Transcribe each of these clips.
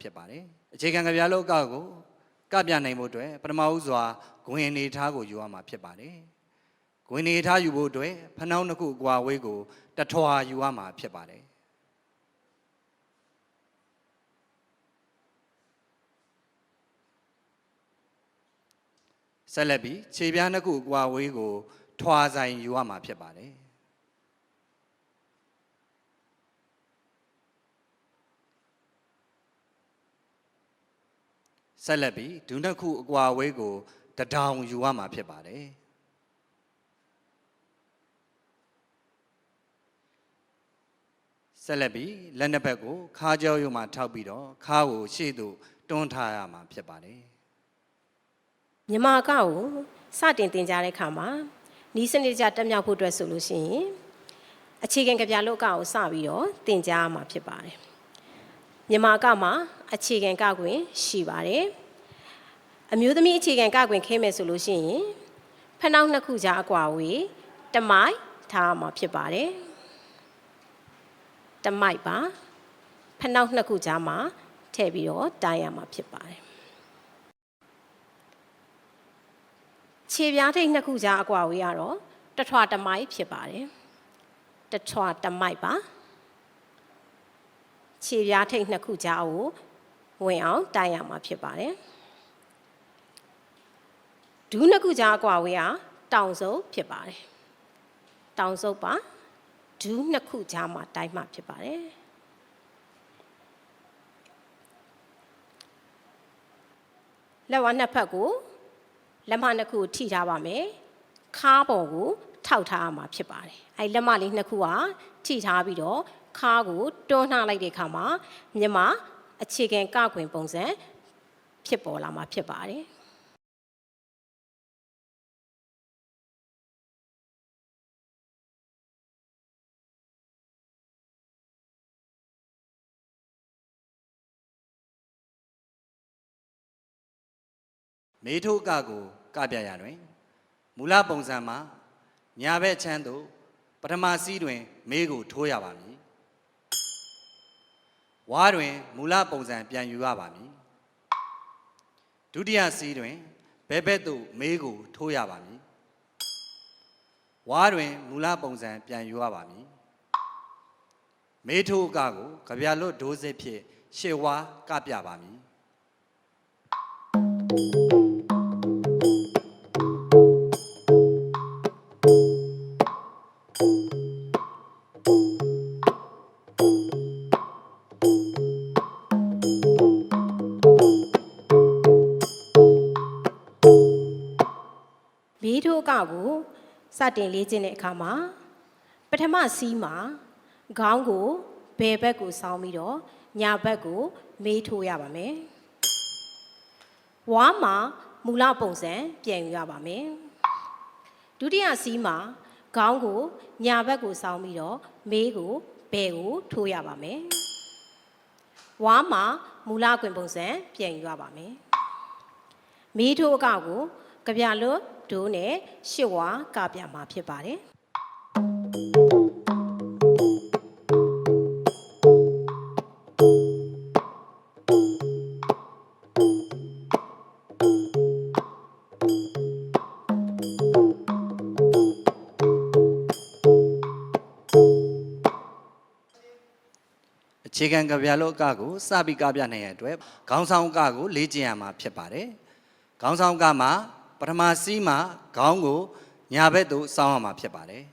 ဖြစ်ပါတယ်အခြေခံကြပြလို့ကောက်ကိုကပြနိုင်ဖို့အတွက်ပထမဦးစွာဂဝင်နေထားကိုယူရမှာဖြစ်ပါတယ်ဂဝင်နေထားယူဖို့အတွက်ဖနှောင်းတစ်ခုအကွာဝေးကိုတထွာယူရမှာဖြစ်ပါတယ်ဆက်လက်ပြီးခြေပြားနှစ်ခုအကွာဝေးကိုထွာဆိုင်ယူရမှာဖြစ်ပါတယ်ဆက်လက်ပြီးဒူးနှစ်ခုအကွာဝေးကိုတထောင်ယူရမှာဖြစ်ပါတယ်ဆက်လက်ပြီးလက်နှစ်ဘက်ကိုခါးကြောရုံမှာထောက်ပြီးတော့ခါးကိုရှေ့သို့တွန်းထားရမှာဖြစ်ပါတယ်မြန်မာကကိုစတင်တင်ကြားတဲ့အခါမှာနီးစနစ်ကြတက်မြောက်ဖို့အတွက်ဆိုလို့ရှိရင်အခြေခံကြပြလို့ကကိုစပြီးတော့တင်ကြားရမှာဖြစ်ပါတယ်မြန်မာကမှာအခြေခံကကွင်ရှိပါတယ်အမျိုးသမီးအခြေခံကကွင်ခဲမယ်ဆိုလို့ရှိရင်ဖနှောင်းနှစ်ခုကြားအကွာဝေးတမိုက်ထားမှာဖြစ်ပါတယ်တမိုက်ပါဖနှောင်းနှစ်ခုကြားမှာထည့်ပြီးတော့တိုင်းရမှာဖြစ်ပါတယ်ခြေပြားထိပ်နှစ်ခုကြားအကွာဝေးကတော့တထွာတမိုက်ဖြစ်ပါတယ်တထွာတမိုက်ပါခြေပြားထိပ်နှစ်ခုကြားကိုဝင်အောင်တိုင်းရမှာဖြစ်ပါတယ်ဒူးနှစ်ခုကြားအကွာဝေးကတောင်စုပ်ဖြစ်ပါတယ်တောင်စုပ်ပါဒူးနှစ်ခုကြားမှာတိုင်းမှာဖြစ်ပါတယ်လက်ဝါးနှစ်ဖက်ကိုလက်မနှစ်ခုထိထားပါမယ်ခါးပေါ်ကိုထောက်ထားရမှာဖြစ်ပါတယ်အဲလက်မလေးနှစ်ခုကထိထားပြီးတော့ခါးကိုတွန်းနှလိုက်တဲ့အခါမှာမြန်မာအခြေခံကကွင်ပုံစံဖြစ်ပေါ်လာမှာဖြစ်ပါတယ်မေထိုးကကိုကပြရတွင်မူလပုံစံမှာညာဘက်ချမ်းသို့ပထမစီးတွင်မေးကိုထိုးရပါမည်ဝါတွင်မူလပုံစံပြန်ယူရပါမည်ဒုတိယစီးတွင်ဘဲဘက်သို့မေးကိုထိုးရပါမည်ဝါတွင်မူလပုံစံပြန်ယူရပါမည်မေထိုးကကိုကြပြလွတ်ဒိုးစစ်ဖြင့်ရှေ့ဝါကပြပါမည်မေးထိုးကကိုစတင်လေ့ကျင့်တဲ့အခါမှာပထမစီးမှာခေါင်းကိုဘယ်ဘက်ကိုဆောင်းပြီးတော့ညာဘက်ကိုမေးထိုးရပါမယ်ဝါမှာမူလပုံစံပြန်ယူရပါမယ်ဒုတိယစီးမှာခေါင်းကိုညာဘက်ကိုဆောင်းပြီးတော့မေးကိုဘယ်ကိုထိုးရပါမယ်ဝါမှာမူလကွင်ပုံစံပြန်ယူရပါမယ်မေးထိုးအကကိုကြပြလွတ်ဒိုးနဲ့ရှစ်ဝါကပြမှာဖြစ်ပါတယ်အခြေခံကြပြလို့အကကိုစပြီးကပြနိုင်ရတဲ့အတွက်ခေါင်းဆောင်အကကိုလေ့ကျင့်ရမှာဖြစ်ပါတယ်ခေါင်းဆောင်ကမှာပထမစီးမှာခေါင်းကိုညာဘက်သို့စောင်းရမှာဖြစ်ပါတယ်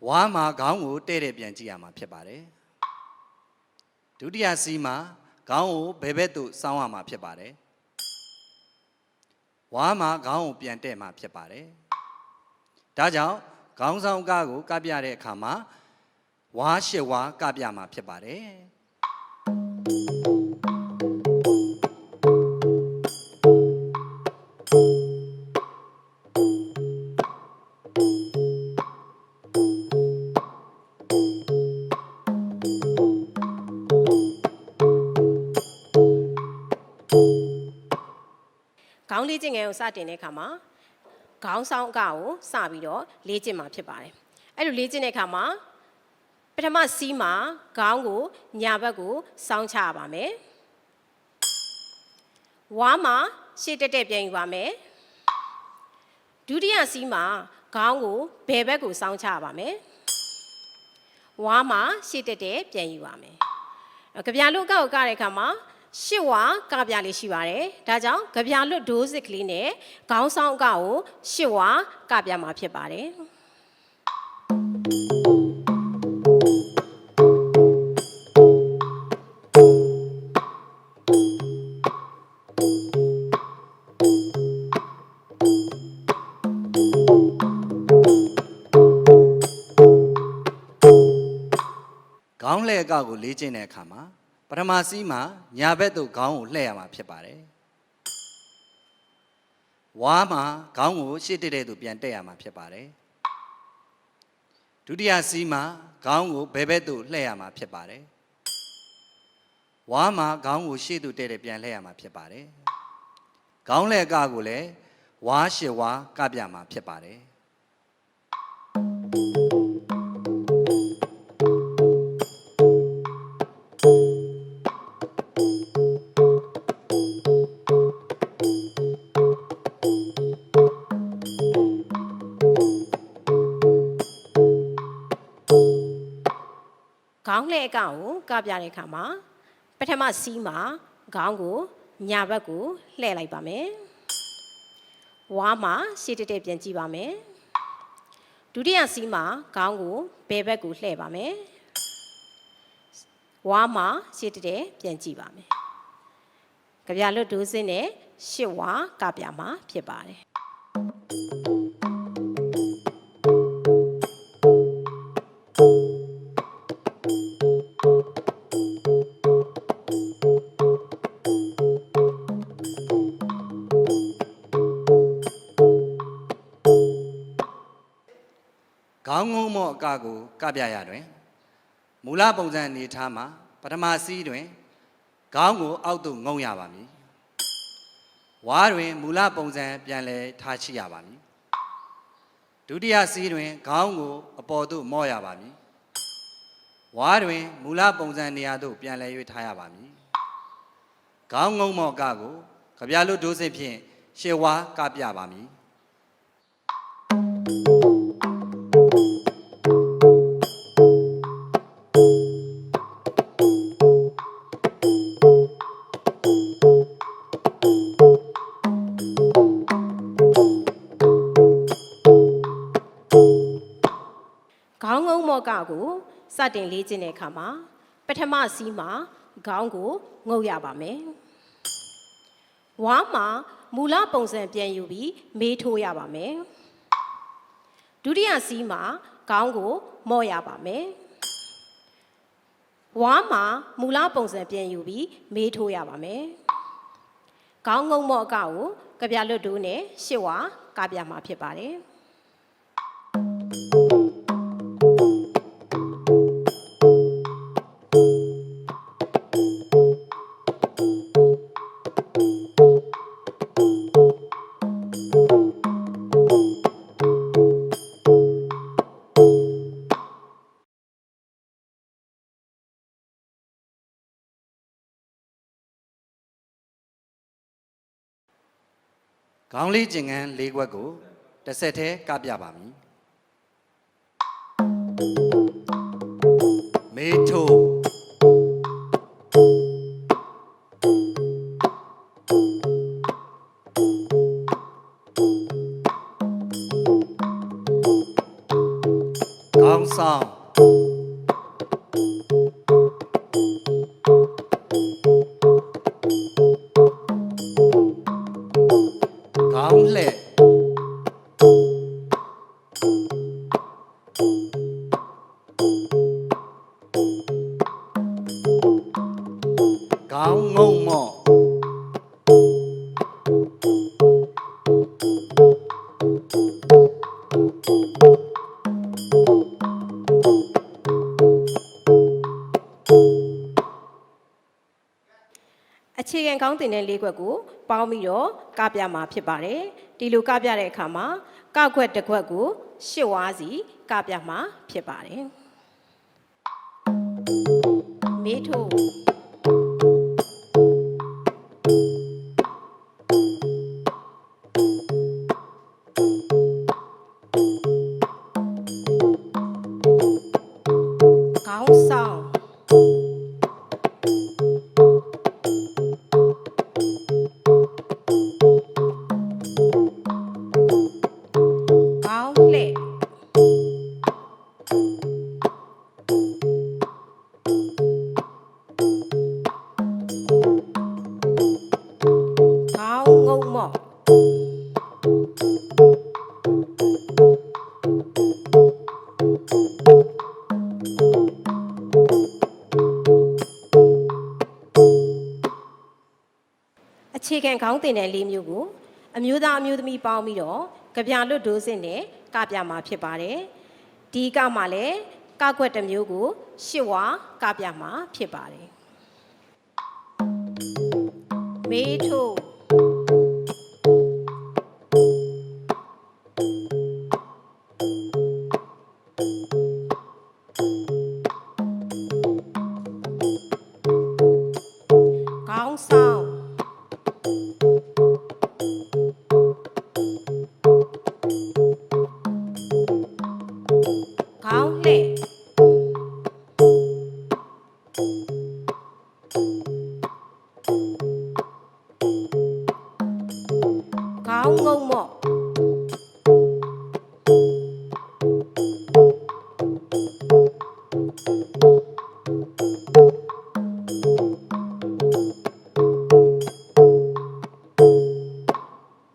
ဝါမှာခေါင်းကိုတဲ့တဲ့ပြန်ကြည့်ရမှာဖြစ်ပါတယ်ဒုတိယစီးမှာခေါင်းကိုဘယ်ဘက်သို့စောင်းရမှာဖြစ်ပါတယ်ဝါမှာခေါင်းကိုပြန်တဲ့မှာဖြစ်ပါတယ်ဒါကြောင့်ခေါင်းဆောင်ကကိုကပြတဲ့အခါမှာဝါရှစ်ဝါကပြမှာဖြစ်ပါတယ်ခေါင်းလေ့ကျင့်ငယ်ကိုစတင်တဲ့အခါမှာခေါင်းဆောင်အကကိုစပြီးတော့လေ့ကျင့်မှာဖြစ်ပါတယ်အဲ့လိုလေ့ကျင့်တဲ့အခါမှာ ထမစီးမှာခေါင်းကိုညာဘက်ကိုစောင်းချရပါမယ်ဝါမှာရှေ့တက်တက်ပြန်ယူပါမယ်ဒုတိယစီးမှာခေါင်းကိုဘယ်ဘက်ကိုစောင်းချရပါမယ်ဝါမှာရှေ့တက်တက်ပြန်ယူပါမယ်ကြပြလွတ်ကောက်ကတဲ့အခါမှာရှစ်ဝါကပြလေးရှိပါတယ်ဒါကြောင့်ကြပြလွတ်ဒိုးစစ်ကလေးနဲ့ခေါင်းဆောင်အကောက်ကိုရှစ်ဝါကပြမှာဖြစ်ပါတယ်ခေါင်းလှည့်အကောက်ကိုလေ့ကျင့်တဲ့အခါမှာပထမစီးမှာညာဘက်သို့ခေါင်းကိုလှည့်ရမှာဖြစ်ပါတယ်ဝါမှာခေါင်းကိုရှေ့တက်တဲ့သို့ပြန်တက်ရမှာဖြစ်ပါတယ်ဒုတိယစီးမှာခေါင်းကိုဘယ်ဘက်သို့လှည့်ရမှာဖြစ်ပါတယ်ဝါမှာခေါင်းကိုရှေ့သို့တက်တဲ့ပြန်လှည့်ရမှာဖြစ်ပါတယ်ခေါင်းလှည့်အကောက်ကိုလည်းဝါရှစ်ဝါကပြမှာဖြစ်ပါတယ်ခေါင်းလှည့်အကောက်ကိုကပြတဲ့အခါမှာပထမစီးမှာခေါင်းကိုညာဘက်ကိုလှည့်လိုက်ပါမယ်ဝါမှာရှေ့တက်တက်ပြန်ကြည့်ပါမယ်ဒုတိယစီးမှာခေါင်းကိုဘယ်ဘက်ကိုလှည့်ပါမယ်ဝါမှာရှေ့တက်တက်ပြန်ကြည့်ပါမယ်ကြပြလွတ်ဒိုးစစ်နဲ့ရှစ်ဝါကပြမှာဖြစ်ပါတယ်ခေါင်းငုံမော့အကကိုကပြရတွင်မူလပုံစံအနေထားမှာပထမစီးတွင်ခေါင်းကိုအောက်သို့ငုံရပါမည်ဝါတွင်မူလပုံစံပြန်လည်ထားရှိရပါမည်ဒုတိယစီးတွင်ခေါင်းကိုအပေါ်သို့မော့ရပါမည်ဝါတွင်မူလပုံစံနေရာသို့ပြန်လည်၍ထားရပါမည်ခေါင်းငုံမော့အကကိုကြပြလွတ်ဒိုးစစ်ဖြင့်ရှေဝါကပြပါမည်ခေါင်းငုံမော့ကကိုစတင်လေ့ကျင့်တဲ့အခါမှာပထမစီးမှာခေါင်းကိုငုပ်ရပါမယ်ဝါမှာမူလပုံစံပြန်ယူပြီးမေးထိုးရပါမယ်ဒုတိယစီးမှာခေါင်းကိုမော့ရပါမယ်ဝါမှာမူလပုံစံပြန်ယူပြီးမေးထိုးရပါမယ်ခေါင်းငုံမော့အကောက်ကိုကြပြလွတ်ဒိုးနဲ့ရှစ်ဝါကပြမှာဖြစ်ပါတယ်ခေါင်းလေးကျင်ငန်း၄ခွက်ကိုတစ်ဆက်တည်းကပြပါမည်မေထိုခေါင်းဆောင်ခေါင်းလှည့်ခေါင်းငုံမော့အခြေခံခေါင်းတင်တဲ့၄ခွက်ကိုပေါင်းပြီးတော့ကပြမှာဖြစ်ပါတယ်ဒီလိုကပြတဲ့အခါမှာကခွက်တစ်ခွက်ကို၈ဝါးစီကပြမှာဖြစ်ပါတယ် မေးထိုးခေါင်းဆောင်ခေါင်းလှည့်ခေါင်းငုံမော့အခြေခံခေါင်းတင်တဲ့၄မျိုးကိုအမျိုးသားအမျိုးသမီးပေါင်းပြီးတော့ကြပြလွတ်ဒိုးစင်နဲ့ကပြမှာဖြစ်ပါတယ်ဒီကမှာလည်းကကွက်တစ်မျိုးကိုရှစ်ဝါကပြမှာဖြစ်ပါတယ်မေးထိုးခေါင်းဆောင်ခေါင်းလှည့်